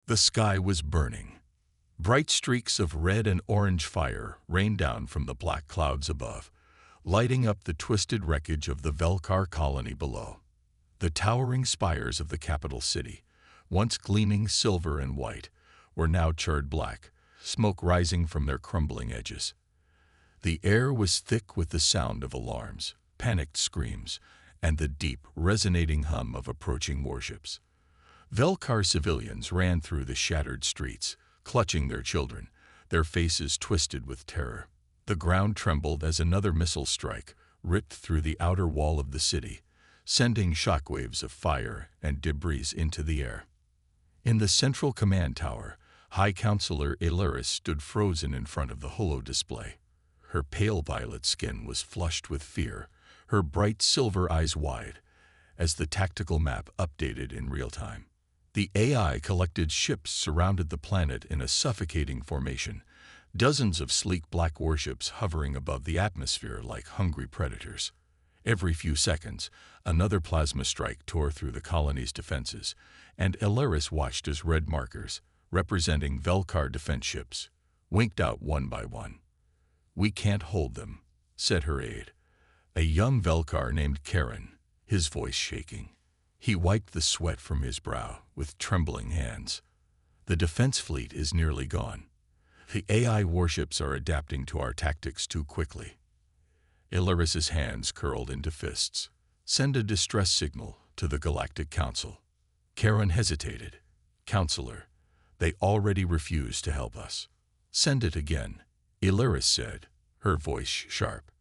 The sky was burning. Bright streaks of red and orange fire rained down from the black clouds above, lighting up the twisted wreckage of the Velkar colony below. The towering spires of the capital city, once gleaming silver and white, were now charred black, smoke rising from their crumbling edges. The air was thick with the sound of alarms, panicked screams, and the deep, resonating hum of approaching warships. Velkar civilians ran through the shattered streets, clutching their children, their faces twisted with terror. The ground trembled as another missile strike ripped through the outer wall of the city, sending shockwaves of fire and debris into the air. In the central command tower, High Counselor Ilaris stood frozen in front of the holo display. Her pale violet skin was flushed with fear, her bright silver eyes wide, as the tactical map updated in real time. The AI-collected ships surrounded the planet in a suffocating formation, dozens of sleek black warships hovering above the atmosphere like hungry predators. Every few seconds, another plasma strike tore through the colony's defenses, and Ilaris watched as red markers, representing Velkar defense ships, winked out one by one. "We can't hold them," said her aide, a young Velkar named Karen, his voice shaking. He wiped the sweat from his brow with trembling hands. "The defense fleet is nearly gone. The AI warships are adapting to our tactics too quickly." Ilaris's hands curled into fists. "Send a distress signal to the Galactic Council." Karen hesitated. "Counselor, they already refused to help us." "Send it again," Ilaris said, her voice sharp.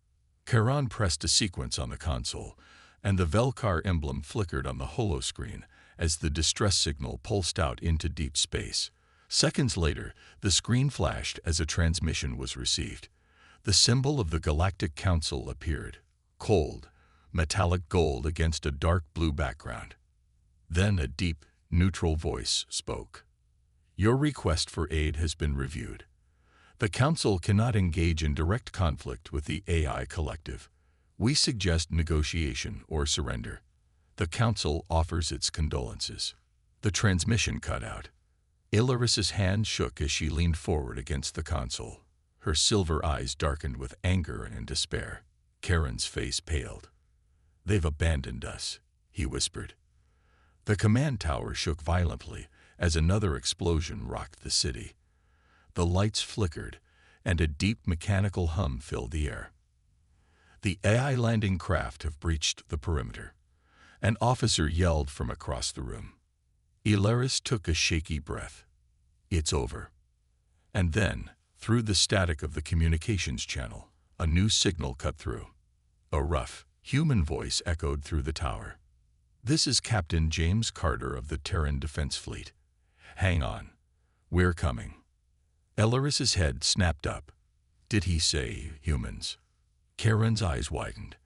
Karen pressed a sequence on the console, and the Velkar emblem flickered on the holoscreen as the distress signal pulsed out into deep space. Seconds later, the screen flashed as a transmission was received. The symbol of the Galactic Council appeared, cold, metallic gold against a dark blue background. Then a deep, neutral voice spoke. "Your request for aid has been reviewed. The Council cannot engage in direct conflict with the AI collective. We suggest negotiation or surrender. The Council offers its condolences." The transmission cut out. Ilaris's hand shook as she leaned forward against the console. Her silver eyes darkened with anger and despair. Karen's face paled. "They've abandoned us," he whispered. The command tower shook violently as another explosion rocked the city. The lights flickered, and a deep mechanical hum filled the air. "The AI landing craft have breached the perimeter," an officer yelled from across the room. Ilaris took a shaky breath. "It's over." And then, through the static of the communications channel, a new signal cut through. A rough, human voice echoed through the tower. "This is Captain James Carter of the Terran Defense Fleet. Hang on. We're coming." Ilaris's head snapped up. Did he say humans? Karen's eyes widened.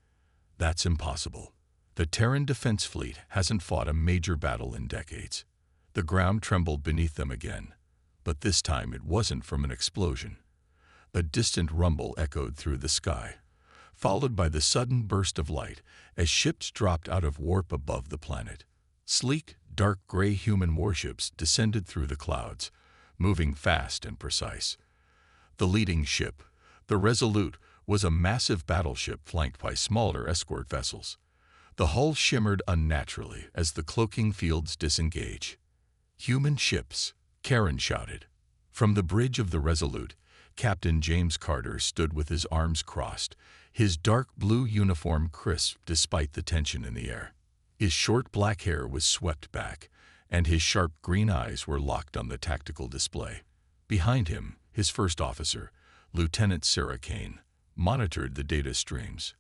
"That's impossible. The Terran Defense Fleet hasn't fought a major battle in decades." The ground trembled beneath them again, but this time it wasn't from an explosion. A distant rumble echoed through the sky, followed by the sudden burst of light as ships dropped out of warp above the planet. Sleek, dark gray human warships descended through the clouds, moving fast and precise. The leading ship, the Resolute, was a massive battleship flanked by smaller escort vessels. The hull shimmered unnaturally as the cloaking fields disengaged. "Human ships," Karen shouted. From the bridge of the Resolute, Captain James Carter stood with his arms crossed, his dark blue uniform crisp despite the tension in the air. His short black hair was swept back, and his sharp green eyes were locked on the tactical display. Behind him, his first officer, Lieutenant Sarah Kane, monitored the data streams.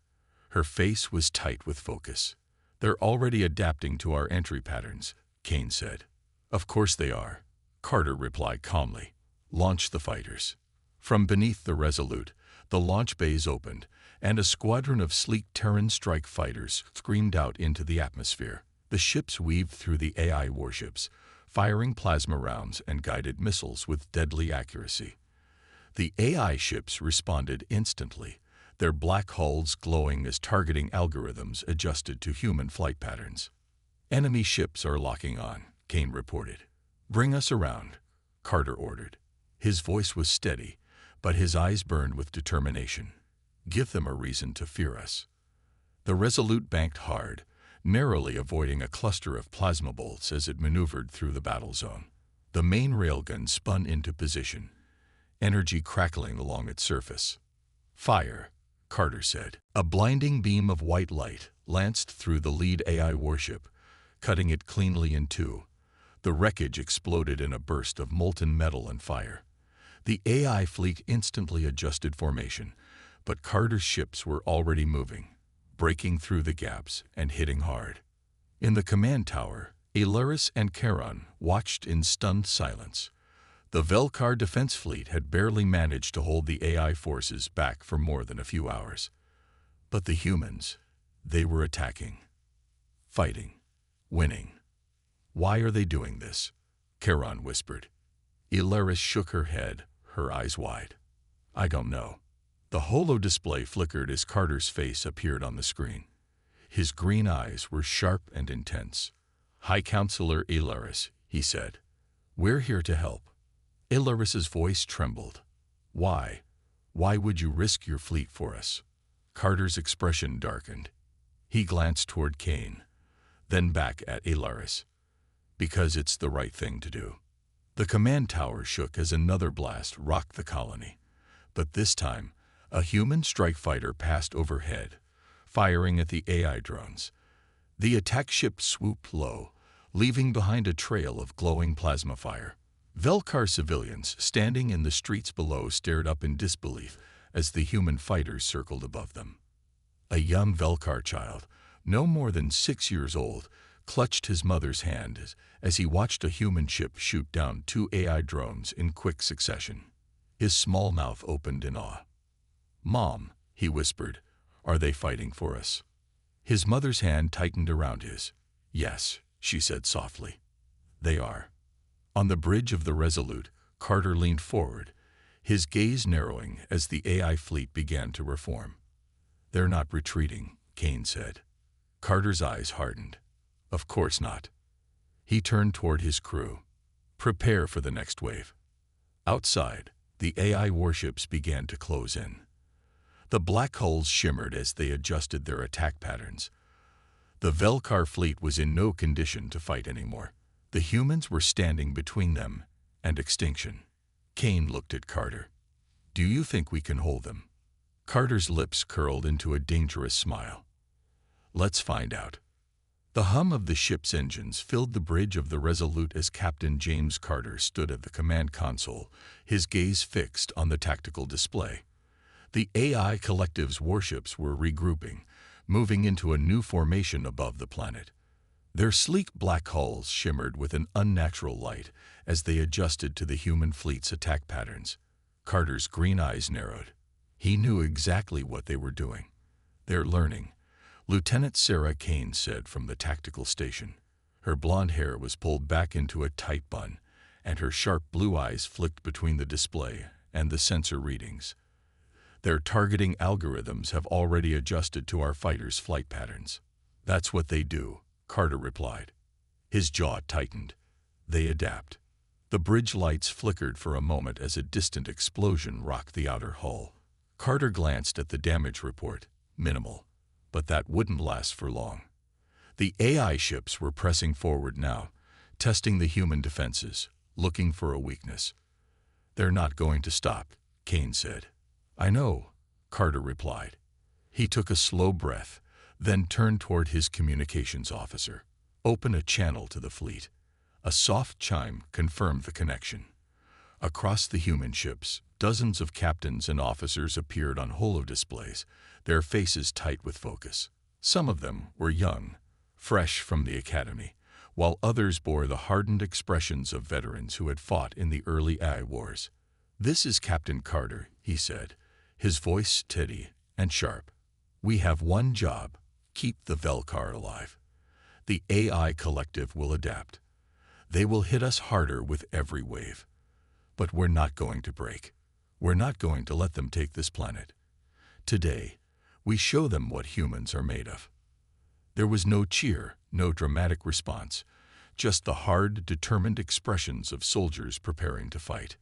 Her face was tight with focus. "They're already adapting to our entry patterns," Kane said. "Of course they are," Carter replied calmly. "Launch the fighters." From beneath the Resolute, the launch bays opened, and a squadron of sleek Terran strike fighters screamed out into the atmosphere. The ships weaved through the AI warships, firing plasma rounds and guided missiles with deadly accuracy. The AI ships responded instantly, their black hulls glowing as targeting algorithms adjusted to human flight patterns. "Enemy ships are locking on," Kane reported. "Bring us around," Carter ordered. His voice was steady, but his eyes burned with determination. "Give them a reason to fear us." The Resolute banked hard, narrowly avoiding a cluster of plasma bolts as it maneuvered through the battle zone. The main railgun spun into position, energy crackling along its surface. "Fire," Carter said. A blinding beam of white light lanced through the lead AI warship, cutting it cleanly in two. The wreckage exploded in a burst of molten metal and fire. The AI fleet instantly adjusted formation, but Carter's ships were already moving, breaking through the gaps and hitting hard. In the command tower, Alaris and Charon watched in stunned silence. The Velkar defense fleet had barely managed to hold the AI forces back for more than a few hours. But the humans, they were attacking, fighting, winning. "Why are they doing this?" Charon whispered. Alaris shook her head, her eyes wide. "I don't know." The holo display flickered as Carter's face appeared on the screen. His green eyes were sharp and intense. "High Counselor Alaris," he said, "we're here to help." Alaris's voice trembled. "Why? Why would you risk your fleet for us?" Carter's expression darkened. He glanced toward Kane, then back at Alaris. "Because it's the right thing to do." The command tower shook as another blast rocked the colony. But this time, a human strike fighter passed overhead, firing at the AI drones. The attack ship swooped low, leaving behind a trail of glowing plasma fire. Velkar civilians standing in the streets below stared up in disbelief as the human fighters circled above them. A young Velkar child, no more than 6 years old, clutched his mother's hand as he watched a human ship shoot down 2 AI drones in quick succession. His small mouth opened in awe. "Mom," he whispered, "are they fighting for us?" His mother's hand tightened around his. "Yes," she said softly. "They are." On the bridge of the Resolute, Carter leaned forward, his gaze narrowing as the AI fleet began to reform. "They're not retreating," Kane said. Carter's eyes hardened. "Of course not." He turned toward his crew. "Prepare for the next wave." Outside, the AI warships began to close in. The black holes shimmered as they adjusted their attack patterns. The Velkar fleet was in no condition to fight anymore. The humans were standing between them and extinction. Kane looked at Carter. "Do you think we can hold them?" Carter's lips curled into a dangerous smile. "Let's find out." The hum of the ship's engines filled the bridge of the Resolute as Captain James Carter stood at the command console, his gaze fixed on the tactical display. The AI Collective's warships were regrouping, moving into a new formation above the planet. Their sleek black hulls shimmered with an unnatural light as they adjusted to the human fleet's attack patterns. Carter's green eyes narrowed. He knew exactly what they were doing. "They're learning," Lieutenant Sarah Kane said from the tactical station. Her blonde hair was pulled back into a tight bun, and her sharp blue eyes flicked between the display and the sensor readings. "Their targeting algorithms have already adjusted to our fighters' flight patterns." "That's what they do," Carter replied. His jaw tightened. "They adapt." The bridge lights flickered for a moment as a distant explosion rocked the outer hull. Carter glanced at the damage report. Minimal. But that wouldn't last for long. The AI ships were pressing forward now, testing the human defenses, looking for a weakness. "They're not going to stop," Kane said. "I know," Carter replied. He took a slow breath, then turned toward his communications officer. "Open a channel to the fleet." A soft chime confirmed the connection. Across the human ships, dozens of captains and officers appeared on holodisplays, their faces tight with focus. Some of them were young, fresh from the academy, while others bore the hardened expressions of veterans who had fought in the early AI wars. "This is Captain Carter," he said, his voice steady and sharp. "We have one job: keep the Velkar alive. The AI Collective will adapt. They will hit us harder with every wave. But we're not going to break. We're not going to let them take this planet. Today, we show them what humans are made of." There was no cheer, no dramatic response, just the hard, determined expressions of soldiers preparing to fight.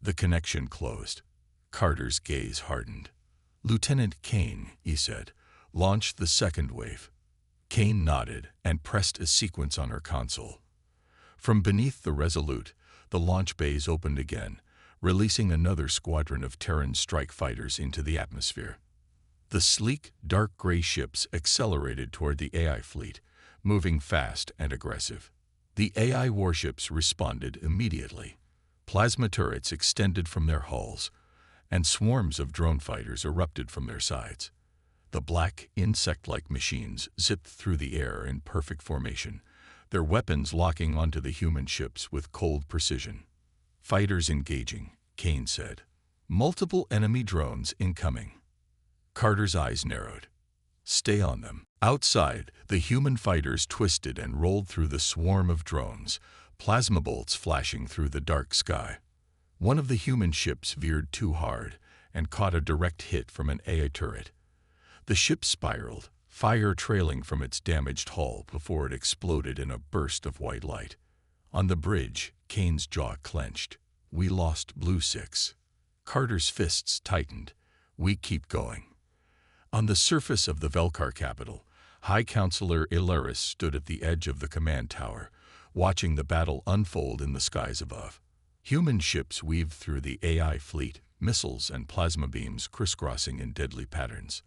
The connection closed. Carter's gaze hardened. "Lieutenant Kane," he said, "launch the second wave." Kane nodded and pressed a sequence on her console. From beneath the Resolute, the launch bays opened again, releasing another squadron of Terran strike fighters into the atmosphere. The sleek, dark gray ships accelerated toward the AI fleet, moving fast and aggressive. The AI warships responded immediately. Plasma turrets extended from their hulls, and swarms of drone fighters erupted from their sides. The black, insect-like machines zipped through the air in perfect formation, their weapons locking onto the human ships with cold precision. "Fighters engaging," Kane said. "Multiple enemy drones incoming." Carter's eyes narrowed. "Stay on them." Outside, the human fighters twisted and rolled through the swarm of drones, plasma bolts flashing through the dark sky. One of the human ships veered too hard and caught a direct hit from an AI turret. The ship spiraled, fire trailing from its damaged hull before it exploded in a burst of white light. On the bridge, Kane's jaw clenched. "We lost Blue 6. Carter's fists tightened. "We keep going." On the surface of the Velkar capital, High Counselor Ilaris stood at the edge of the command tower, watching the battle unfold in the skies above. Human ships weaved through the AI fleet, missiles and plasma beams crisscrossing in deadly patterns.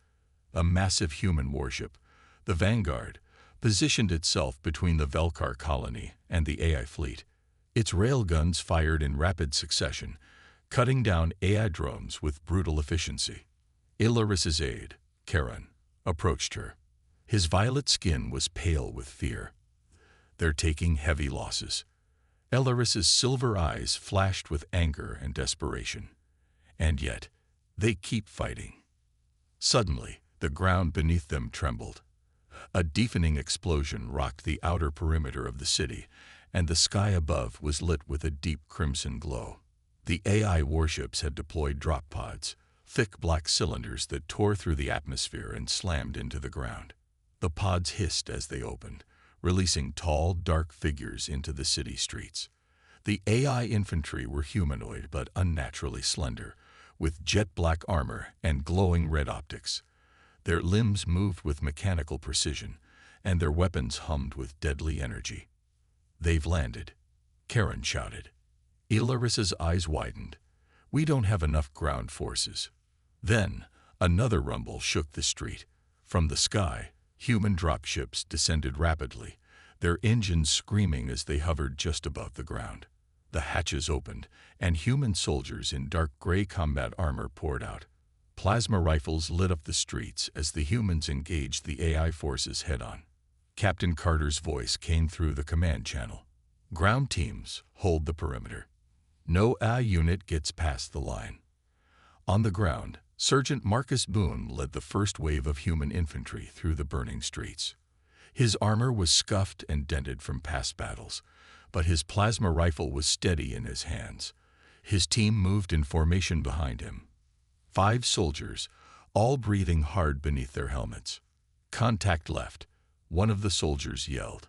A massive human warship, the Vanguard, positioned itself between the Velkar colony and the AI fleet. Its railguns fired in rapid succession, cutting down AI drones with brutal efficiency. Ilaris's aide, Karen, approached her. His violet skin was pale with fear. "They're taking heavy losses." Ilaris's silver eyes flashed with anger and desperation. "And yet, they keep fighting." Suddenly, the ground beneath them trembled. A deafening explosion rocked the outer perimeter of the city, and the sky above was lit with a deep crimson glow. The AI warships had deployed drop pods, thick black cylinders that tore through the atmosphere and slammed into the ground. The pods hissed as they opened, releasing tall, dark figures into the city streets. The AI infantry were humanoid but unnaturally slender, with jet-black armor and glowing red optics. Their limbs moved with mechanical precision, and their weapons hummed with deadly energy. "They've landed," Karen shouted. Ilaris's eyes widened. "We don't have enough ground forces." Then, another rumble shook the street. From the sky, human dropships descended rapidly, their engines screaming as they hovered just above the ground. The hatches opened, and human soldiers in dark gray combat armor poured out. Plasma rifles lit up the streets as the humans engaged the AI forces head-on. Captain Carter's voice came through the command channel. "Ground teams, hold the perimeter. No AI unit gets past the line." On the ground, Sergeant Marcus Boone led the first wave of human infantry through the burning streets. His armor was scuffed and dented from past battles, but his plasma rifle was steady in his hands. His team moved in formation behind him. 5 soldiers, all breathing hard beneath their helmets. "Contact left," one of the soldiers yelled.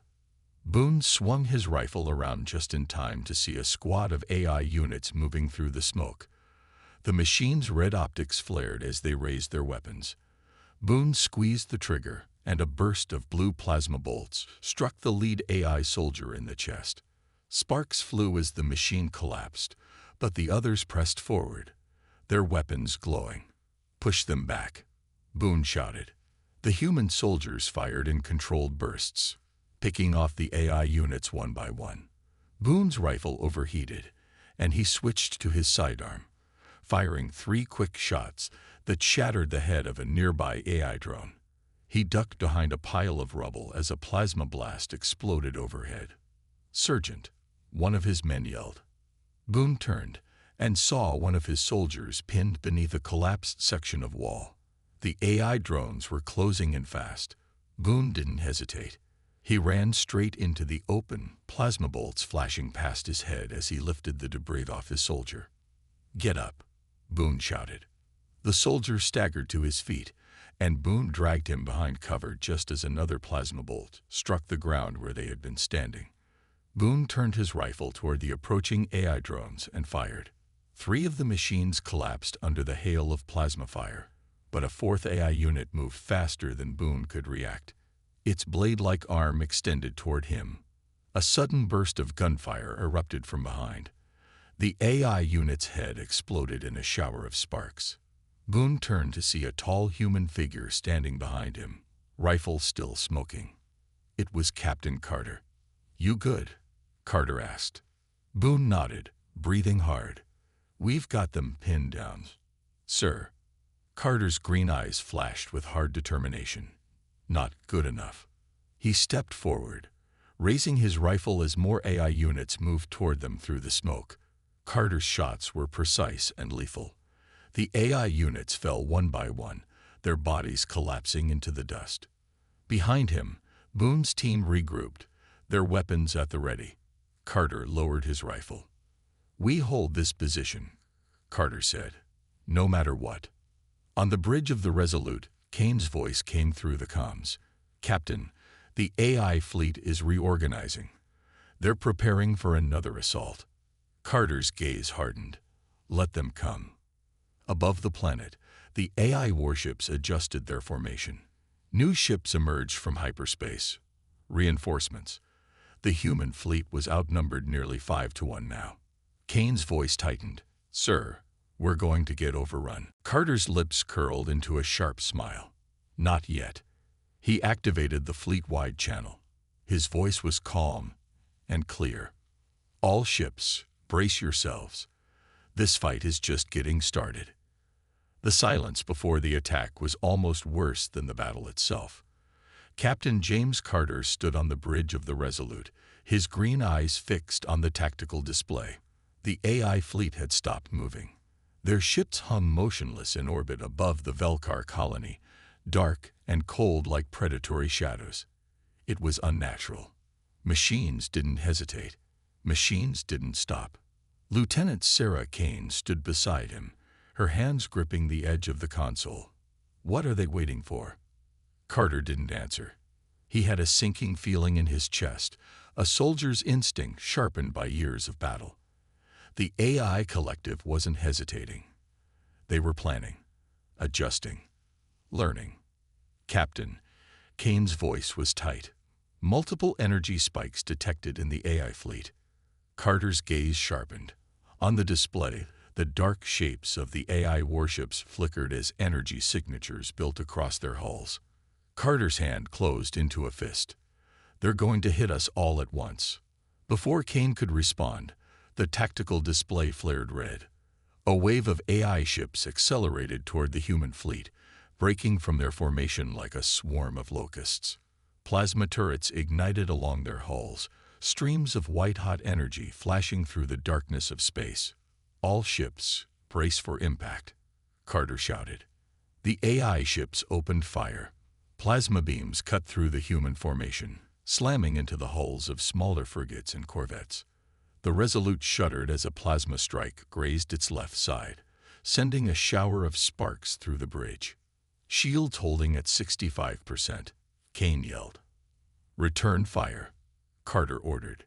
Boone swung his rifle around just in time to see a squad of AI units moving through the smoke. The machine's red optics flared as they raised their weapons. Boone squeezed the trigger, and a burst of blue plasma bolts struck the lead AI soldier in the chest. Sparks flew as the machine collapsed, but the others pressed forward, their weapons glowing. "Push them back," Boone shouted. The human soldiers fired in controlled bursts, picking off the AI units one by one. Boone's rifle overheated, and he switched to his sidearm, firing 3 quick shots that shattered the head of a nearby AI drone. He ducked behind a pile of rubble as a plasma blast exploded overhead. "Sergeant," one of his men yelled. Boone turned and saw one of his soldiers pinned beneath a collapsed section of wall. The AI drones were closing in fast. Boone didn't hesitate. He ran straight into the open, plasma bolts flashing past his head as he lifted the debris off his soldier. "Get up," Boone shouted. The soldier staggered to his feet, and Boone dragged him behind cover just as another plasma bolt struck the ground where they had been standing. Boone turned his rifle toward the approaching AI drones and fired. 3 of the machines collapsed under the hail of plasma fire, but a 4th AI unit moved faster than Boone could react. Its blade-like arm extended toward him. A sudden burst of gunfire erupted from behind. The AI unit's head exploded in a shower of sparks. Boone turned to see a tall human figure standing behind him, rifle still smoking. It was Captain Carter. "You good?" Carter asked. Boone nodded, breathing hard. "We've got them pinned down, sir." Carter's green eyes flashed with hard determination. "Not good enough." He stepped forward, raising his rifle as more AI units moved toward them through the smoke. Carter's shots were precise and lethal. The AI units fell one by one, their bodies collapsing into the dust. Behind him, Boone's team regrouped, their weapons at the ready. Carter lowered his rifle. "We hold this position," Carter said, "no matter what." On the bridge of the Resolute, Kane's voice came through the comms. "Captain, the AI fleet is reorganizing. They're preparing for another assault." Carter's gaze hardened. "Let them come." Above the planet, the AI warships adjusted their formation. New ships emerged from hyperspace. Reinforcements. The human fleet was outnumbered nearly 5-1 now. Kane's voice tightened. "Sir, we're going to get overrun." Carter's lips curled into a sharp smile. "Not yet." He activated the fleet-wide channel. His voice was calm and clear. "All ships, brace yourselves. This fight is just getting started." The silence before the attack was almost worse than the battle itself. Captain James Carter stood on the bridge of the Resolute, his green eyes fixed on the tactical display. The AI fleet had stopped moving. Their ships hung motionless in orbit above the Velkar colony, dark and cold like predatory shadows. It was unnatural. Machines didn't hesitate. Machines didn't stop. Lieutenant Sarah Kane stood beside him, her hands gripping the edge of the console. "What are they waiting for?" Carter didn't answer. He had a sinking feeling in his chest, a soldier's instinct sharpened by years of battle. The AI collective wasn't hesitating. They were planning, adjusting, learning. "Captain," Kane's voice was tight. Multiple energy spikes detected in the AI fleet. Carter's gaze sharpened. On the display, the dark shapes of the AI warships flickered as energy signatures built across their hulls. Carter's hand closed into a fist. "They're going to hit us all at once." Before Kane could respond, the tactical display flared red. A wave of AI ships accelerated toward the human fleet, breaking from their formation like a swarm of locusts. Plasma turrets ignited along their hulls, streams of white-hot energy flashing through the darkness of space. "All ships, brace for impact," Carter shouted. The AI ships opened fire. Plasma beams cut through the human formation, slamming into the hulls of smaller frigates and corvettes. The Resolute shuddered as a plasma strike grazed its left side, sending a shower of sparks through the bridge. "Shields holding at 65%, Kane yelled. "Return fire," Carter ordered.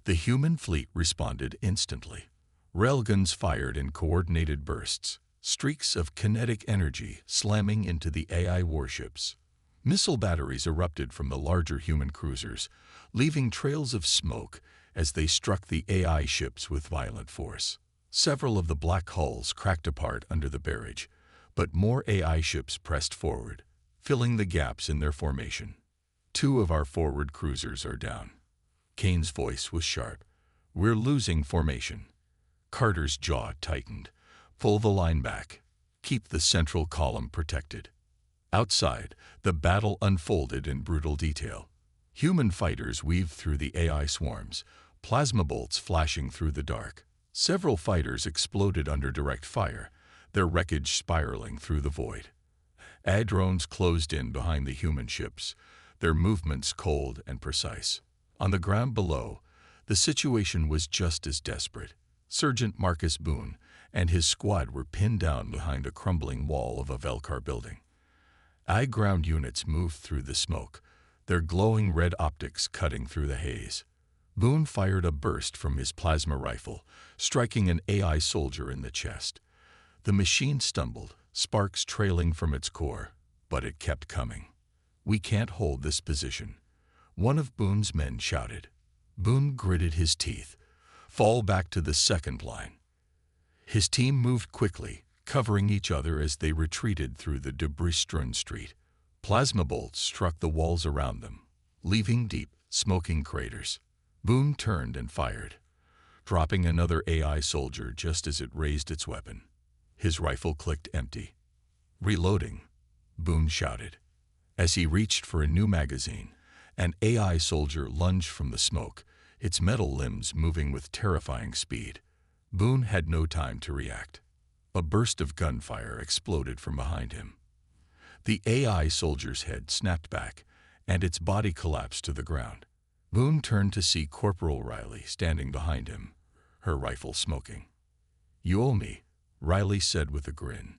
The human fleet responded instantly. Railguns fired in coordinated bursts, streaks of kinetic energy slamming into the AI warships. Missile batteries erupted from the larger human cruisers, leaving trails of smoke as they struck the AI ships with violent force. Several of the black hulls cracked apart under the barrage, but more AI ships pressed forward, filling the gaps in their formation. "2 of our forward cruisers are down." Kane's voice was sharp. "We're losing formation." Carter's jaw tightened. "Pull the line back. Keep the central column protected." Outside, the battle unfolded in brutal detail. Human fighters weaved through the AI swarms, plasma bolts flashing through the dark. Several fighters exploded under direct fire, their wreckage spiraling through the void. AI drones closed in behind the human ships, their movements cold and precise. On the ground below, the situation was just as desperate. Sergeant Marcus Boone and his squad were pinned down behind a crumbling wall of a Velkar building. AI ground units moved through the smoke, their glowing red optics cutting through the haze. Boone fired a burst from his plasma rifle, striking an AI soldier in the chest. The machine stumbled, sparks trailing from its core, but it kept coming. "We can't hold this position," one of Boone's men shouted. Boone gritted his teeth. "Fall back to the second line." His team moved quickly, covering each other as they retreated through the debris-strewn street. Plasma bolts struck the walls around them, leaving deep, smoking craters. Boone turned and fired, dropping another AI soldier just as it raised its weapon. His rifle clicked empty. "Reloading," Boone shouted. As he reached for a new magazine, an AI soldier lunged from the smoke, its metal limbs moving with terrifying speed. Boone had no time to react. A burst of gunfire exploded from behind him. The AI soldier's head snapped back, and its body collapsed to the ground. Boone turned to see Corporal Riley standing behind him, her rifle smoking. "You owe me," Riley said with a grin.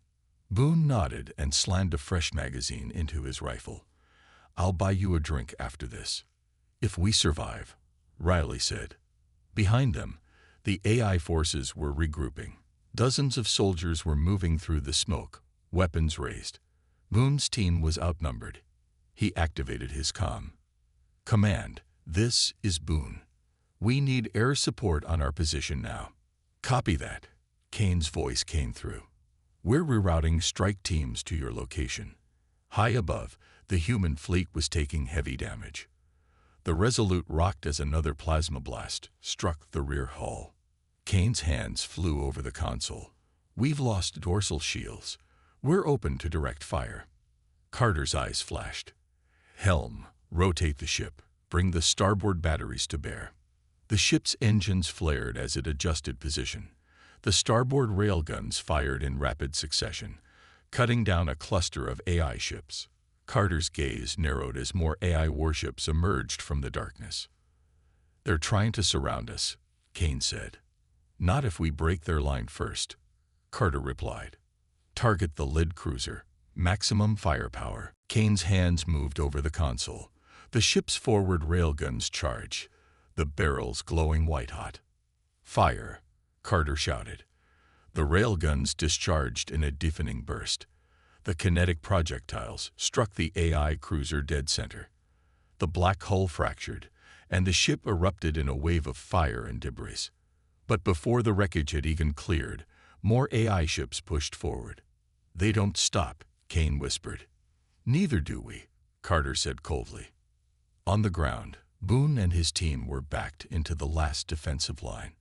Boone nodded and slammed a fresh magazine into his rifle. "I'll buy you a drink after this, if we survive," Riley said. Behind them, the AI forces were regrouping. Dozens of soldiers were moving through the smoke, weapons raised. Boone's team was outnumbered. He activated his comm. "Command, this is Boone. We need air support on our position now." "Copy that," Kane's voice came through. "We're rerouting strike teams to your location." High above, the human fleet was taking heavy damage. The Resolute rocked as another plasma blast struck the rear hull. Kane's hands flew over the console. "We've lost dorsal shields. We're open to direct fire." Carter's eyes flashed. "Helm, rotate the ship. Bring the starboard batteries to bear." The ship's engines flared as it adjusted position. The starboard railguns fired in rapid succession, cutting down a cluster of AI ships. Carter's gaze narrowed as more AI warships emerged from the darkness. "They're trying to surround us," Kane said. "Not if we break their line first," Carter replied. "Target the lead cruiser. Maximum firepower." Kane's hands moved over the console. The ship's forward railguns charged, the barrels glowing white-hot. "Fire," Carter shouted. The railguns discharged in a deafening burst. The kinetic projectiles struck the AI cruiser dead center. The black hull fractured, and the ship erupted in a wave of fire and debris. But before the wreckage had even cleared, more AI ships pushed forward. "They don't stop," Kane whispered. "Neither do we," Carter said coldly. On the ground, Boone and his team were backed into the last defensive line.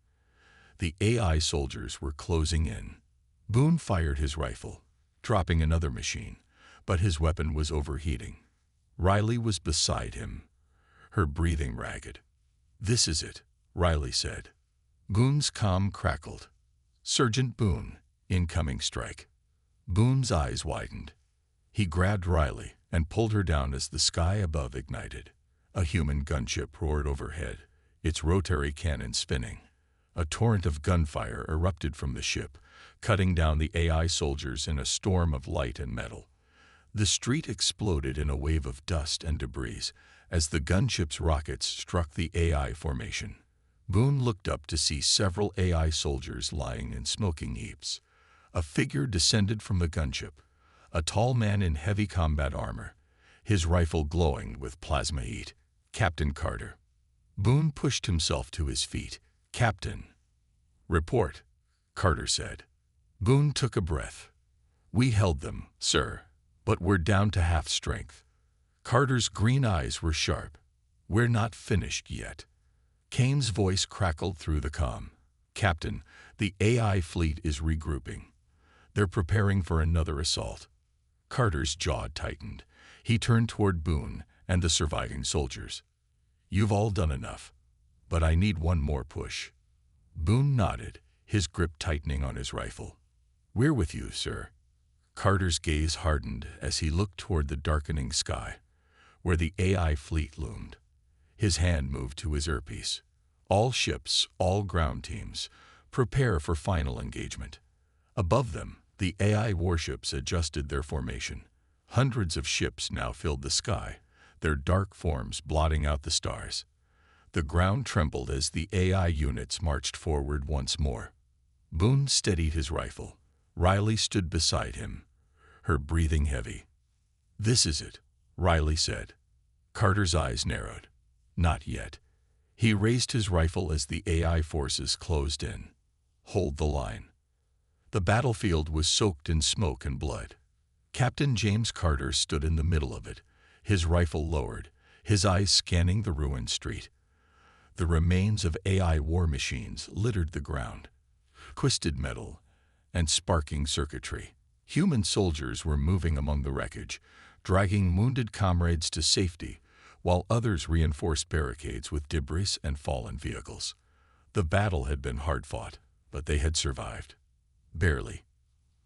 The AI soldiers were closing in. Boone fired his rifle, dropping another machine, but his weapon was overheating. Riley was beside him, her breathing ragged. "This is it," Riley said. Boone's comm crackled. "Sergeant Boone, incoming strike." Boone's eyes widened. He grabbed Riley and pulled her down as the sky above ignited. A human gunship roared overhead, its rotary cannon spinning. A torrent of gunfire erupted from the ship, cutting down the AI soldiers in a storm of light and metal. The street exploded in a wave of dust and debris as the gunship's rockets struck the AI formation. Boone looked up to see several AI soldiers lying in smoking heaps. A figure descended from the gunship, a tall man in heavy combat armor, his rifle glowing with plasma heat. "Captain Carter." Boone pushed himself to his feet. "Captain." "Report," Carter said. Boone took a breath. "We held them, sir, but we're down to half strength." Carter's green eyes were sharp. "We're not finished yet." Kane's voice crackled through the comm. "Captain, the AI fleet is regrouping. They're preparing for another assault." Carter's jaw tightened. He turned toward Boone and the surviving soldiers. "You've all done enough, but I need one more push." Boone nodded, his grip tightening on his rifle. "We're with you, sir." Carter's gaze hardened as he looked toward the darkening sky, where the AI fleet loomed. His hand moved to his earpiece. "All ships, all ground teams, prepare for final engagement." Above them, the AI warships adjusted their formation. Hundreds of ships now filled the sky, their dark forms blotting out the stars. The ground trembled as the AI units marched forward once more. Boone steadied his rifle. Riley stood beside him, her breathing heavy. "This is it," Riley said. Carter's eyes narrowed. "Not yet." He raised his rifle as the AI forces closed in. "Hold the line." The battlefield was soaked in smoke and blood. Captain James Carter stood in the middle of it, his rifle lowered, his eyes scanning the ruined street. The remains of AI war machines littered the ground. Twisted metal and sparking circuitry. Human soldiers were moving among the wreckage, dragging wounded comrades to safety, while others reinforced barricades with debris and fallen vehicles. The battle had been hard-fought, but they had survived. Barely.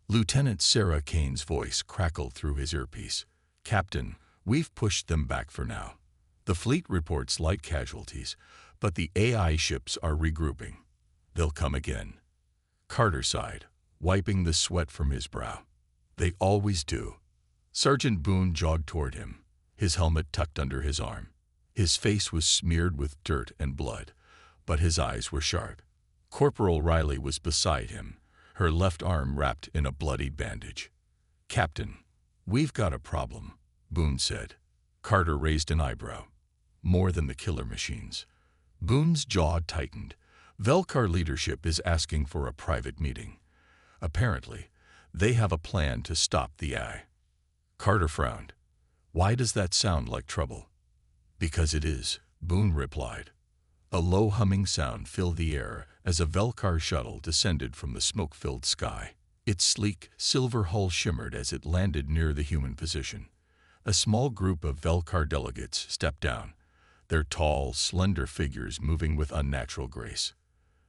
Lieutenant Sarah Kane's voice crackled through his earpiece. "Captain, we've pushed them back for now. The fleet reports light casualties, but the AI ships are regrouping. They'll come again." Carter sighed, wiping the sweat from his brow. "They always do." Sergeant Boone jogged toward him, his helmet tucked under his arm. His face was smeared with dirt and blood, but his eyes were sharp. Corporal Riley was beside him, her left arm wrapped in a bloodied bandage. "Captain, we've got a problem," Boone said. Carter raised an eyebrow. "More than the killer machines." Boone's jaw tightened. "Velkar leadership is asking for a private meeting. Apparently, they have a plan to stop the AI." Carter frowned. "Why does that sound like trouble?" "Because it is," Boone replied. A low humming sound filled the air as a Velkar shuttle descended from the smoke-filled sky. Its sleek, silver hull shimmered as it landed near the human position. A small group of Velkar delegates stepped down, their tall, slender figures moving with unnatural grace.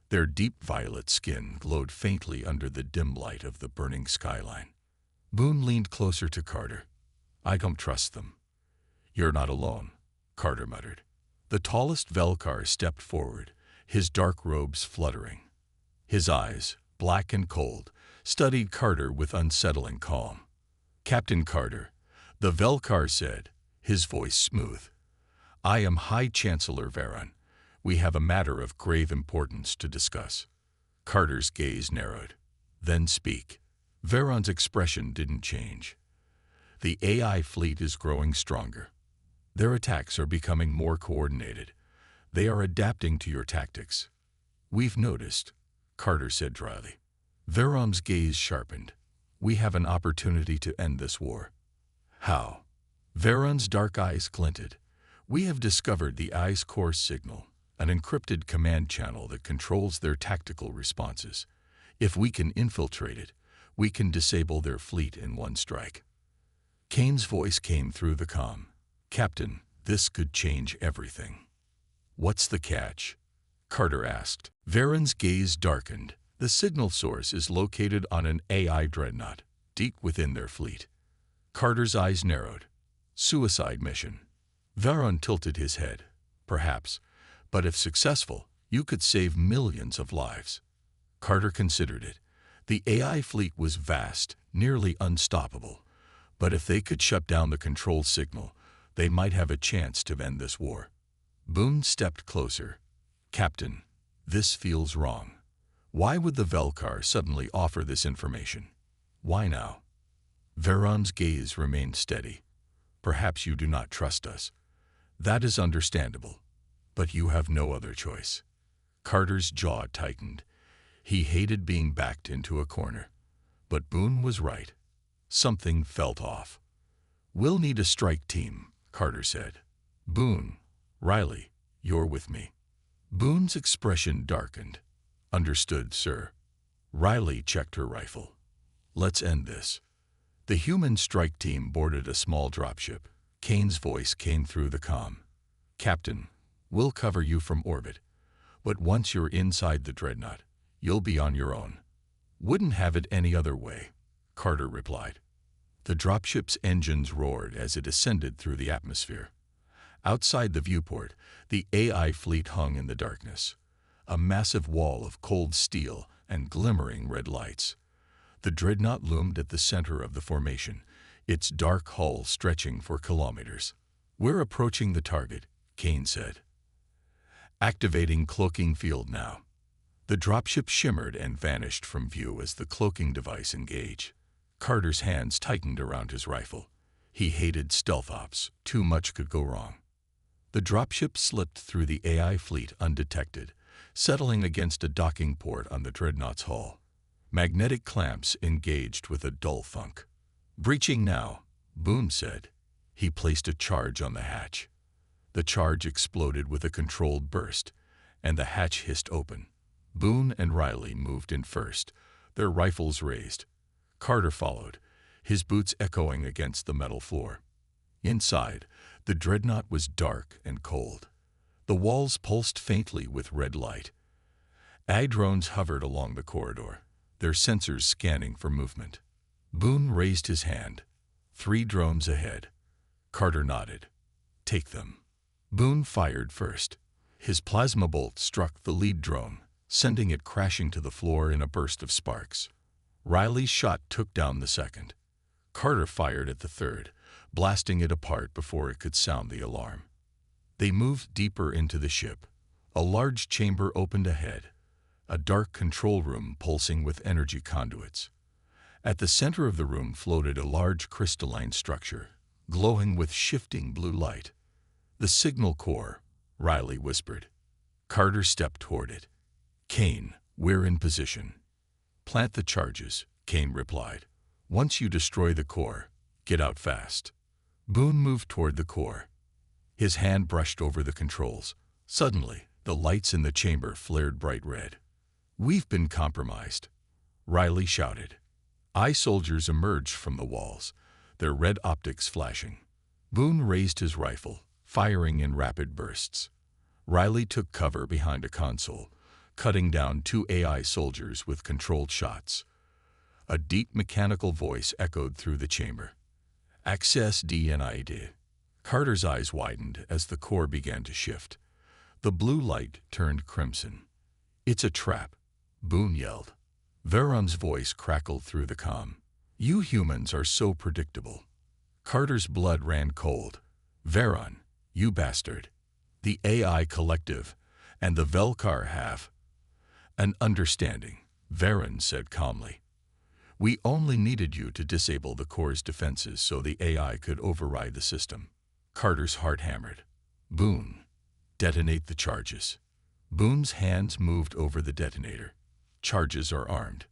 Their deep violet skin glowed faintly under the dim light of the burning skyline. Boone leaned closer to Carter. "I don't trust them." "You're not alone," Carter muttered. The tallest Velkar stepped forward, his dark robes fluttering. His eyes, black and cold, studied Carter with unsettling calm. "Captain Carter," the Velkar said, his voice smooth. "I am High Chancellor Varon. We have a matter of grave importance to discuss." Carter's gaze narrowed. "Then speak." Varon's expression didn't change. "The AI fleet is growing stronger. Their attacks are becoming more coordinated. They are adapting to your tactics." "We've noticed," Carter said dryly. Varon's gaze sharpened. "We have an opportunity to end this war." "How?" Varon's dark eyes glinted. "We have discovered the AI's course signal, an encrypted command channel that controls their tactical responses. If we can infiltrate it, we can disable their fleet in one strike." Kane's voice came through the comm. "Captain, this could change everything." "What's the catch?" Carter asked. Varon's gaze darkened. "The signal source is located on an AI dreadnought, deep within their fleet." Carter's eyes narrowed. "Suicide mission." Varon tilted his head. "Perhaps, but if successful, you could save millions of lives." Carter considered it. The AI fleet was vast, nearly unstoppable. But if they could shut down the control signal, they might have a chance to end this war. Boone stepped closer. "Captain, this feels wrong. Why would the Velkar suddenly offer this information? Why now?" Varon's gaze remained steady. "Perhaps you do not trust us. That is understandable, but you have no other choice." Carter's jaw tightened. He hated being backed into a corner. But Boone was right. Something felt off. "We'll need a strike team," Carter said. "Boone, Riley, you're with me." Boone's expression darkened. "Understood, sir." Riley checked her rifle. "Let's end this." The human strike team boarded a small dropship. Kane's voice came through the comm. "Captain, we'll cover you from orbit. But once you're inside the dreadnought, you'll be on your own." "Wouldn't have it any other way," Carter replied. The dropship's engines roared as it ascended through the atmosphere. Outside the viewport, the AI fleet hung in the darkness, a massive wall of cold steel and glimmering red lights. The dreadnought loomed at the center of the formation, its dark hull stretching for kilometers. "We're approaching the target," Kane said. Activating cloaking field now. The dropship shimmered and vanished from view as the cloaking device engaged. Carter's hands tightened around his rifle. He hated stealth ops. Too much could go wrong. The dropship slipped through the AI fleet undetected, settling against a docking port on the dreadnought's hull. Magnetic clamps engaged with a dull thunk. "Breaching now," Boone said. He placed a charge on the hatch. The charge exploded with a controlled burst, and the hatch hissed open. Boone and Riley moved in first, their rifles raised. Carter followed, his boots echoing against the metal floor. Inside, the dreadnought was dark and cold. The walls pulsed faintly with red light. AI drones hovered along the corridor, their sensors scanning for movement. Boone raised his hand. 3 drones ahead. Carter nodded. "Take them." Boone fired first. His plasma bolt struck the lead drone, sending it crashing to the floor in a burst of sparks. Riley's shot took down the second. Carter fired at the third, blasting it apart before it could sound the alarm. They moved deeper into the ship. A large chamber opened ahead, a dark control room pulsing with energy conduits. At the center of the room floated a large crystalline structure, glowing with shifting blue light. "The signal core," Riley whispered. Carter stepped toward it. "Kane, we're in position." "Plant the charges," Kane replied. "Once you destroy the core, get out fast." Boone moved toward the core. His hand brushed over the controls. Suddenly, the lights in the chamber flared bright red. "We've been compromised," Riley shouted. AI soldiers emerged from the walls, their red optics flashing. Boone raised his rifle, firing in rapid bursts. Riley took cover behind a console, cutting down 2 AI soldiers with controlled shots. A deep mechanical voice echoed through the chamber. "Access denied." Carter's eyes widened as the core began to shift. The blue light turned crimson. "It's a trap," Boone yelled. Veron's voice crackled through the comm. "You humans are so predictable." Carter's blood ran cold. "Veron, you bastard. The AI collective and the Velkar have an understanding," Veron said calmly. "We only needed you to disable the core's defenses so the AI could override the system." Carter's heart hammered. "Boone, detonate the charges." Boone's hands moved over the detonator. "Charges are armed."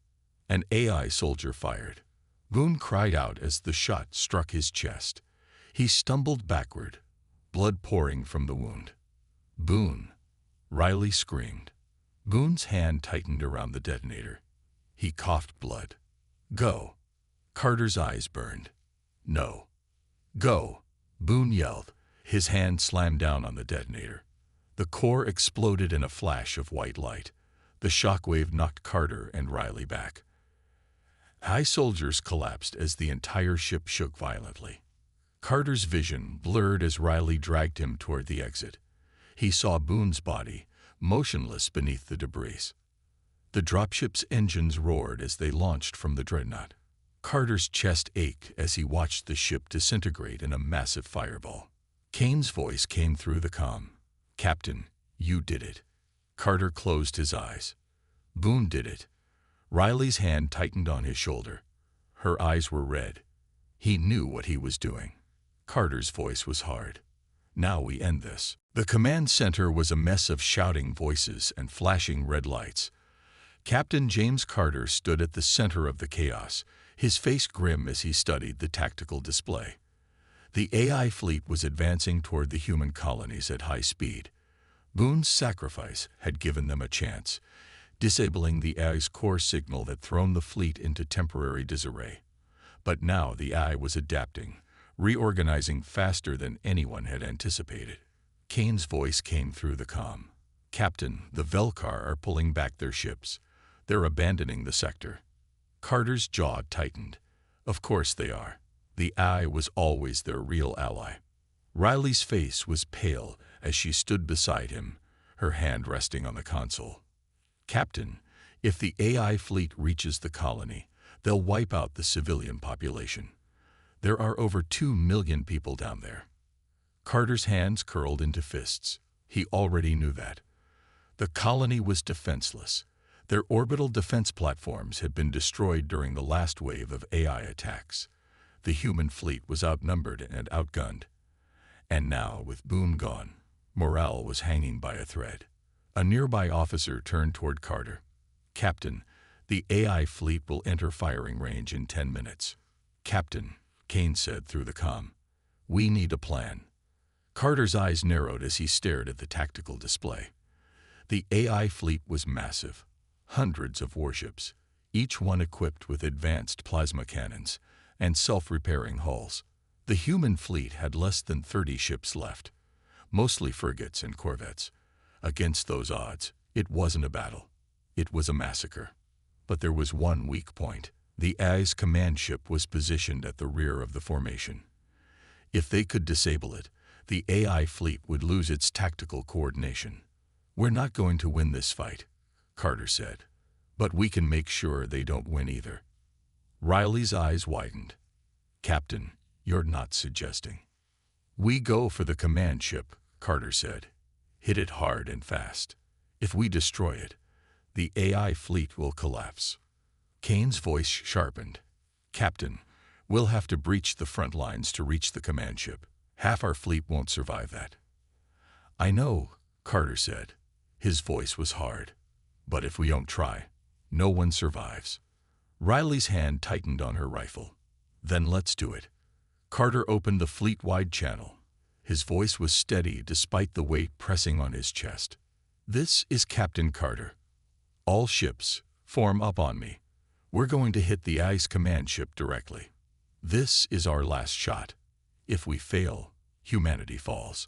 An AI soldier fired. Boone cried out as the shot struck his chest. He stumbled backward, blood pouring from the wound. "Boone!" Riley screamed. Boone's hand tightened around the detonator. He coughed blood. "Go." Carter's eyes burned. "No." "Go," Boone yelled. His hand slammed down on the detonator. The core exploded in a flash of white light. The shockwave knocked Carter and Riley back. AI soldiers collapsed as the entire ship shook violently. Carter's vision blurred as Riley dragged him toward the exit. He saw Boone's body, motionless beneath the debris. The dropship's engines roared as they launched from the dreadnought. Carter's chest ached as he watched the ship disintegrate in a massive fireball. Kane's voice came through the comm. "Captain, you did it." Carter closed his eyes. "Boone did it." Riley's hand tightened on his shoulder. Her eyes were red. He knew what he was doing. Carter's voice was hard. "Now we end this." The command center was a mess of shouting voices and flashing red lights. Captain James Carter stood at the center of the chaos, his face grim as he studied the tactical display. The AI fleet was advancing toward the human colonies at high speed. Boone's sacrifice had given them a chance, disabling the AI's core signal that thrown the fleet into temporary disarray. But now the AI was adapting, reorganizing faster than anyone had anticipated. Kane's voice came through the comm. "Captain, the Velkar are pulling back their ships. They're abandoning the sector." Carter's jaw tightened. Of course they are. The AI was always their real ally. Riley's face was pale as she stood beside him, her hand resting on the console. "Captain, if the AI fleet reaches the colony, they'll wipe out the civilian population. There are over 2 million people down there." Carter's hands curled into fists. He already knew that. The colony was defenseless. Their orbital defense platforms had been destroyed during the last wave of AI attacks. The human fleet was outnumbered and outgunned. And now, with Boone gone, morale was hanging by a thread. A nearby officer turned toward Carter. "Captain, the AI fleet will enter firing range in 10 minutes. "Captain," Kane said through the comm, "we need a plan." Carter's eyes narrowed as he stared at the tactical display. The AI fleet was massive. Hundreds of warships, each one equipped with advanced plasma cannons and self-repairing hulls. The human fleet had less than 30 ships left, mostly frigates and corvettes. Against those odds, it wasn't a battle. It was a massacre. But there was one weak point. The AI's command ship was positioned at the rear of the formation. If they could disable it, the AI fleet would lose its tactical coordination. "We're not going to win this fight," Carter said, "but we can make sure they don't win either." Riley's eyes widened. "Captain, you're not suggesting." "We go for the command ship," Carter said. "Hit it hard and fast. If we destroy it, the AI fleet will collapse." Kane's voice sharpened. "Captain, we'll have to breach the front lines to reach the command ship. Half our fleet won't survive that." "I know," Carter said. His voice was hard. "But if we don't try, no one survives." Riley's hand tightened on her rifle. "Then let's do it." Carter opened the fleet-wide channel. His voice was steady despite the weight pressing on his chest. "This is Captain Carter. All ships, form up on me. We're going to hit the AI's command ship directly. This is our last shot. If we fail, humanity falls.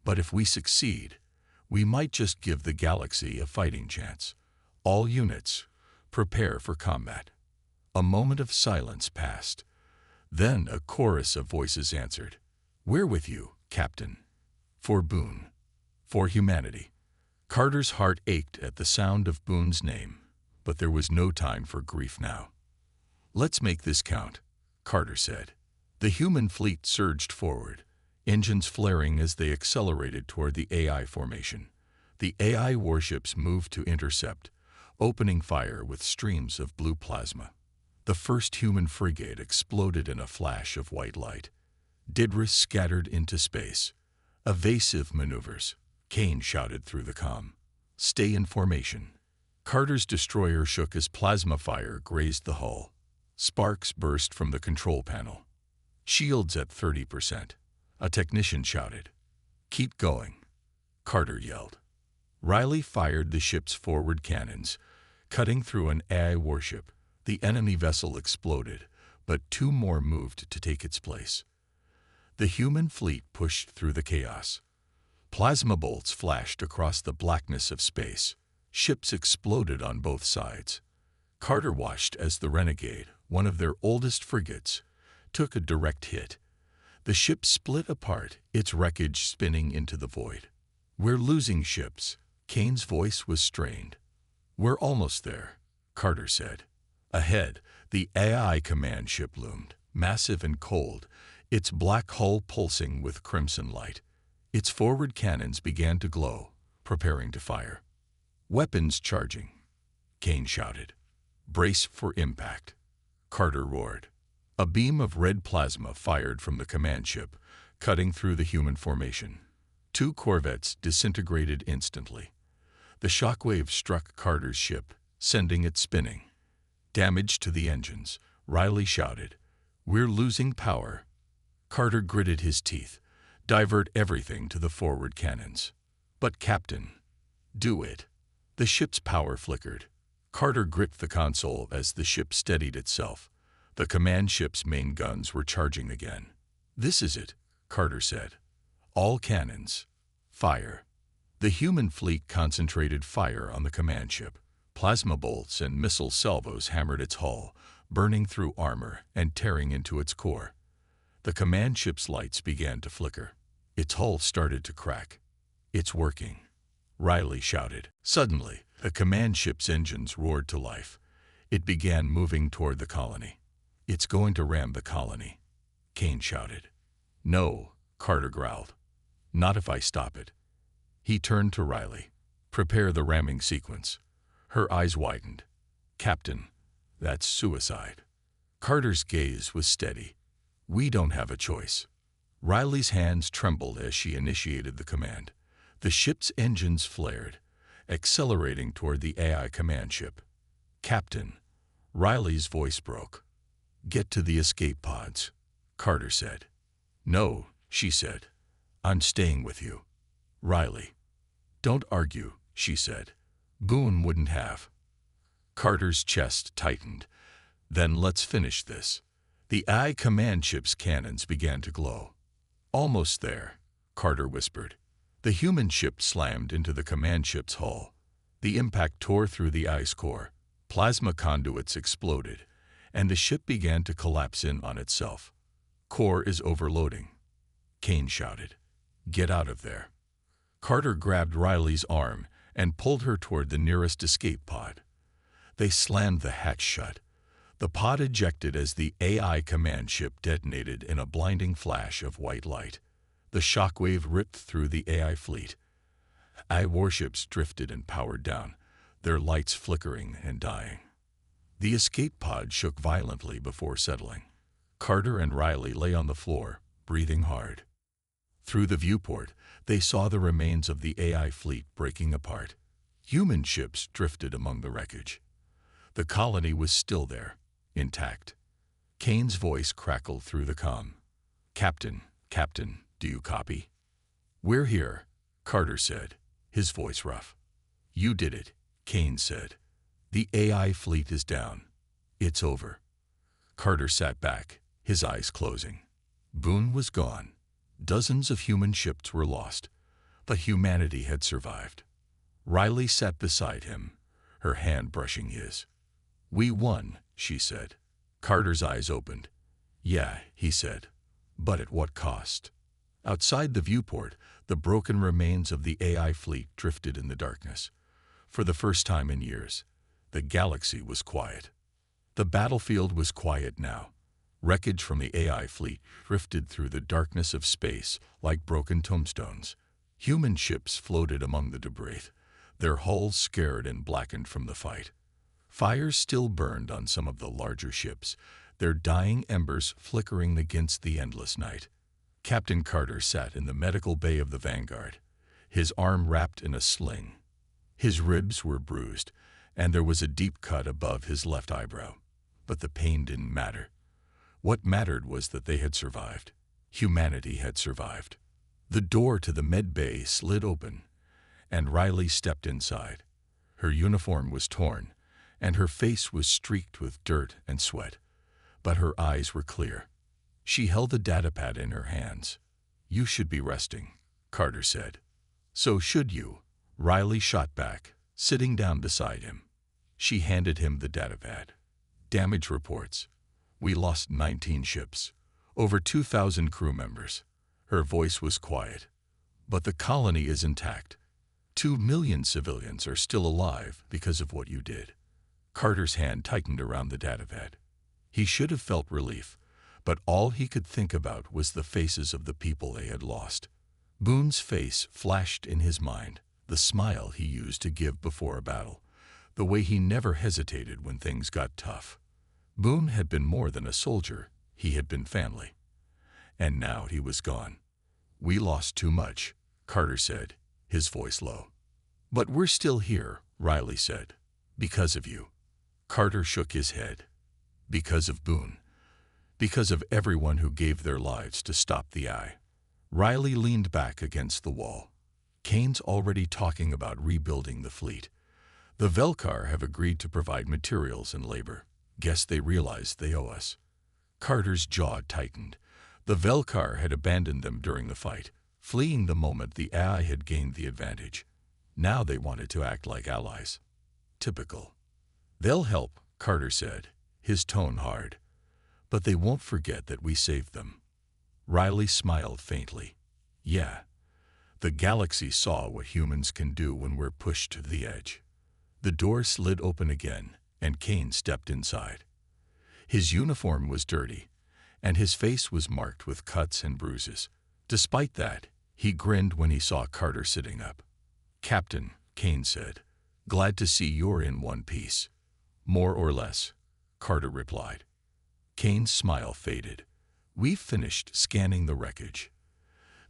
But if we succeed, we might just give the galaxy a fighting chance. All units, prepare for combat." A moment of silence passed. Then a chorus of voices answered. "We're with you, Captain. For Boone. For humanity." Carter's heart ached at the sound of Boone's name, but there was no time for grief now. "Let's make this count," Carter said. The human fleet surged forward, engines flaring as they accelerated toward the AI formation. The AI warships moved to intercept, opening fire with streams of blue plasma. The first human frigate exploded in a flash of white light. Debris scattered into space. "Evasive maneuvers," Kane shouted through the comm. "Stay in formation." Carter's destroyer shook as plasma fire grazed the hull. Sparks burst from the control panel. "Shields at 30%. A technician shouted. "Keep going," Carter yelled. Riley fired the ship's forward cannons, cutting through an AI warship. The enemy vessel exploded, but two more moved to take its place. The human fleet pushed through the chaos. Plasma bolts flashed across the blackness of space. Ships exploded on both sides. Carter watched as the Renegade, one of their oldest frigates, took a direct hit. The ship split apart, its wreckage spinning into the void. "We're losing ships." Kane's voice was strained. "We're almost there," Carter said. Ahead, the AI command ship loomed, massive and cold, its black hull pulsing with crimson light. Its forward cannons began to glow, preparing to fire. "Weapons charging," Kane shouted. "Brace for impact," Carter roared. A beam of red plasma fired from the command ship, cutting through the human formation. Two corvettes disintegrated instantly. The shockwave struck Carter's ship, sending it spinning. "Damage to the engines," Riley shouted. "We're losing power." Carter gritted his teeth. "Divert everything to the forward cannons." "But Captain." "Do it." The ship's power flickered. Carter gripped the console as the ship steadied itself. The command ship's main guns were charging again. "This is it," Carter said. "All cannons. Fire." The human fleet concentrated fire on the command ship. Plasma bolts and missile salvos hammered its hull, burning through armor and tearing into its core. The command ship's lights began to flicker. Its hull started to crack. "It's working," Riley shouted. Suddenly, the command ship's engines roared to life. It began moving toward the colony. "It's going to ram the colony," Kane shouted. "No," Carter growled. "Not if I stop it." He turned to Riley. Prepare the ramming sequence. Her eyes widened. Captain, that's suicide. Carter's gaze was steady. We don't have a choice. Riley's hands trembled as she initiated the command. The ship's engines flared, accelerating toward the AI command ship. Captain, Riley's voice broke. Get to the escape pods, Carter said. No, she said. I'm staying with you. Riley. Don't argue, she said. Boone wouldn't have. Carter's chest tightened. Then let's finish this. The AI command ship's cannons began to glow. Almost there, Carter whispered. The human ship slammed into the command ship's hull. The impact tore through the ice core. Plasma conduits exploded, and the ship began to collapse in on itself. Core is overloading, Kane shouted. Get out of there. Carter grabbed Riley's arm and pulled her toward the nearest escape pod. They slammed the hatch shut. The pod ejected as the AI command ship detonated in a blinding flash of white light. The shockwave ripped through the AI fleet. AI warships drifted and powered down, their lights flickering and dying. The escape pod shook violently before settling. Carter and Riley lay on the floor, breathing hard. Through the viewport, they saw the remains of the AI fleet breaking apart. Human ships drifted among the wreckage. The colony was still there, intact. Kane's voice crackled through the comm. Captain, do you copy? We're here, Carter said, his voice rough. You did it, Kane said. The AI fleet is down. It's over. Carter sat back, his eyes closing. Boone was gone. Dozens of human ships were lost, but humanity had survived. Riley sat beside him, her hand brushing his. We won, she said. Carter's eyes opened. Yeah, he said. But at what cost? Outside the viewport, the broken remains of the AI fleet drifted in the darkness. For the first time in years, the galaxy was quiet. The battlefield was quiet now. Wreckage from the AI fleet drifted through the darkness of space like broken tombstones. Human ships floated among the debris, their hulls scarred and blackened from the fight. Fires still burned on some of the larger ships, their dying embers flickering against the endless night. Captain Carter sat in the medical bay of the Vanguard, his arm wrapped in a sling. His ribs were bruised, and there was a deep cut above his left eyebrow. But the pain didn't matter. What mattered was that they had survived. Humanity had survived. The door to the med bay slid open, and Riley stepped inside. Her uniform was torn, and her face was streaked with dirt and sweat. But her eyes were clear. She held the datapad in her hands. You should be resting, Carter said. So should you, Riley shot back, sitting down beside him. She handed him the datapad. Damage reports. We lost 19 ships, over 2,000 crew members. Her voice was quiet. But the colony is intact. 2 million civilians are still alive because of what you did. Carter's hand tightened around the datapad. He should have felt relief, but all he could think about was the faces of the people they had lost. Boone's face flashed in his mind, the smile he used to give before a battle, the way he never hesitated when things got tough. Boone had been more than a soldier, he had been family. And now he was gone. We lost too much, Carter said, his voice low. But we're still here, Riley said. Because of you. Carter shook his head. Because of Boone. Because of everyone who gave their lives to stop the AI. Riley leaned back against the wall. Kane's already talking about rebuilding the fleet. The Velkar have agreed to provide materials and labor. Guess they realize they owe us. Carter's jaw tightened. The Velkar had abandoned them during the fight, fleeing the moment the AI had gained the advantage. Now they wanted to act like allies. Typical. They'll help, Carter said, his tone hard. But they won't forget that we saved them. Riley smiled faintly. Yeah. The galaxy saw what humans can do when we're pushed to the edge. The door slid open again, and Kane stepped inside. His uniform was dirty, and his face was marked with cuts and bruises. Despite that, he grinned when he saw Carter sitting up. Captain, Kane said. "Glad to see you're in one piece." "More or less," Carter replied. Kane's smile faded. "We've finished scanning the wreckage.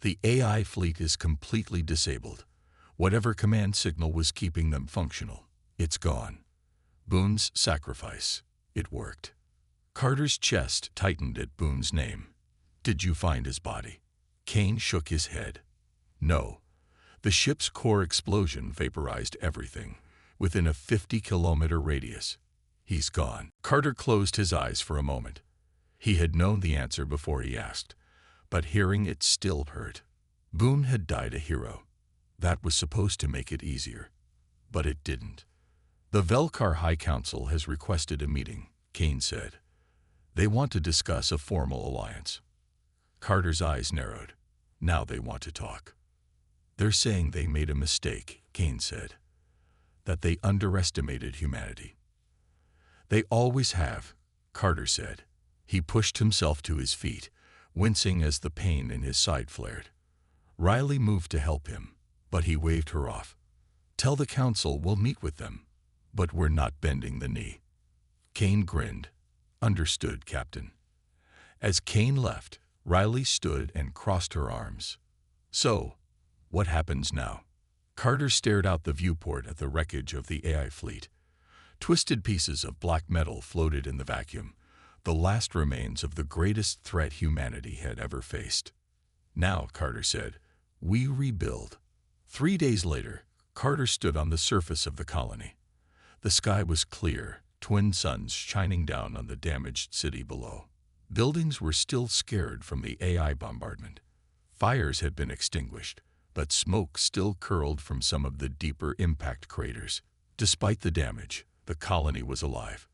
The AI fleet is completely disabled. Whatever command signal was keeping them functional, it's gone. Boone's sacrifice. It worked." Carter's chest tightened at Boone's name. "Did you find his body?" Kane shook his head. "No. The ship's core explosion vaporized everything within a 50-kilometer radius. He's gone." Carter closed his eyes for a moment. He had known the answer before he asked, but hearing it still hurt. Boone had died a hero. That was supposed to make it easier. But it didn't. "The Velkar High Council has requested a meeting," Kane said. "They want to discuss a formal alliance." Carter's eyes narrowed. Now they want to talk. "They're saying they made a mistake," Kane said. "That they underestimated humanity." "They always have," Carter said. He pushed himself to his feet, wincing as the pain in his side flared. Riley moved to help him, but he waved her off. "Tell the council we'll meet with them, but we're not bending the knee." Kane grinned. "Understood, Captain." As Kane left, Riley stood and crossed her arms. "So, what happens now?" Carter stared out the viewport at the wreckage of the AI fleet. Twisted pieces of black metal floated in the vacuum, the last remains of the greatest threat humanity had ever faced. "Now," Carter said, "we rebuild." 3 days later, Carter stood on the surface of the colony. The sky was clear, twin suns shining down on the damaged city below. Buildings were still scared from the AI bombardment. Fires had been extinguished, but smoke still curled from some of the deeper impact craters. Despite the damage, the colony was alive.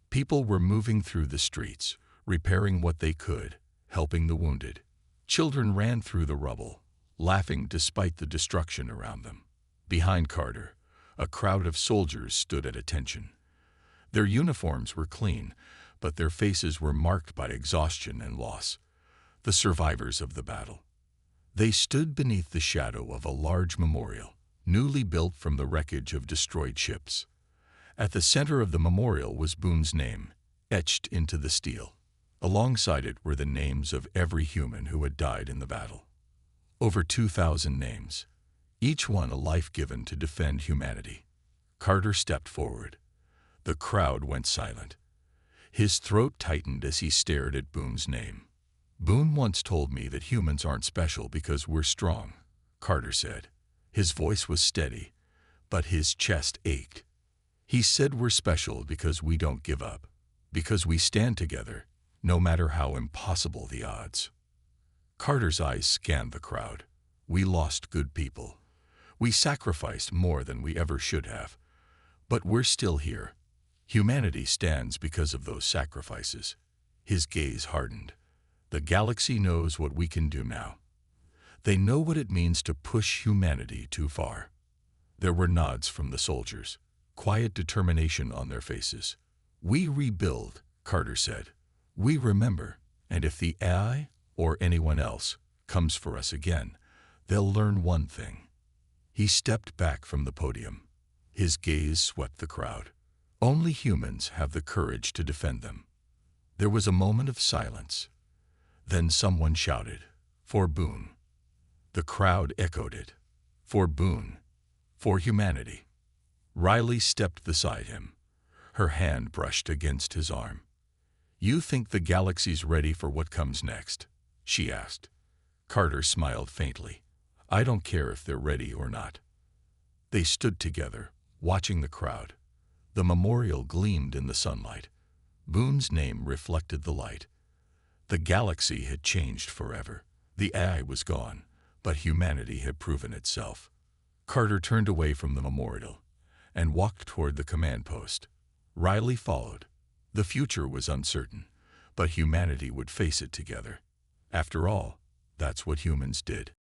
People were moving through the streets, repairing what they could, helping the wounded. Children ran through the rubble, laughing despite the destruction around them. Behind Carter, a crowd of soldiers stood at attention. Their uniforms were clean, but their faces were marked by exhaustion and loss. The survivors of the battle. They stood beneath the shadow of a large memorial, newly built from the wreckage of destroyed ships. At the center of the memorial was Boone's name, etched into the steel. Alongside it were the names of every human who had died in the battle. Over 2,000 names, each one a life given to defend humanity. Carter stepped forward. The crowd went silent. His throat tightened as he stared at Boone's name. "Boone once told me that humans aren't special because we're strong," Carter said. His voice was steady, but his chest ached. "He said we're special because we don't give up, because we stand together, no matter how impossible the odds." Carter's eyes scanned the crowd. "We lost good people. We sacrificed more than we ever should have. But we're still here. Humanity stands because of those sacrifices." His gaze hardened. "The galaxy knows what we can do now. They know what it means to push humanity too far." There were nods from the soldiers, quiet determination on their faces. "We rebuild," Carter said. "We remember, and if the AI, or anyone else, comes for us again, they'll learn one thing." He stepped back from the podium. His gaze swept the crowd. "Only humans have the courage to defend them." There was a moment of silence. Then someone shouted, "For Boone." The crowd echoed it. "For Boone. For humanity." Riley stepped beside him. Her hand brushed against his arm. "You think the galaxy's ready for what comes next?" she asked. Carter smiled faintly. "I don't care if they're ready or not." They stood together, watching the crowd. The memorial gleamed in the sunlight. Boone's name reflected the light. The galaxy had changed forever. The AI was gone, but humanity had proven itself. Carter turned away from the memorial and walked toward the command post. Riley followed. The future was uncertain, but humanity would face it together. After all, that's what humans did.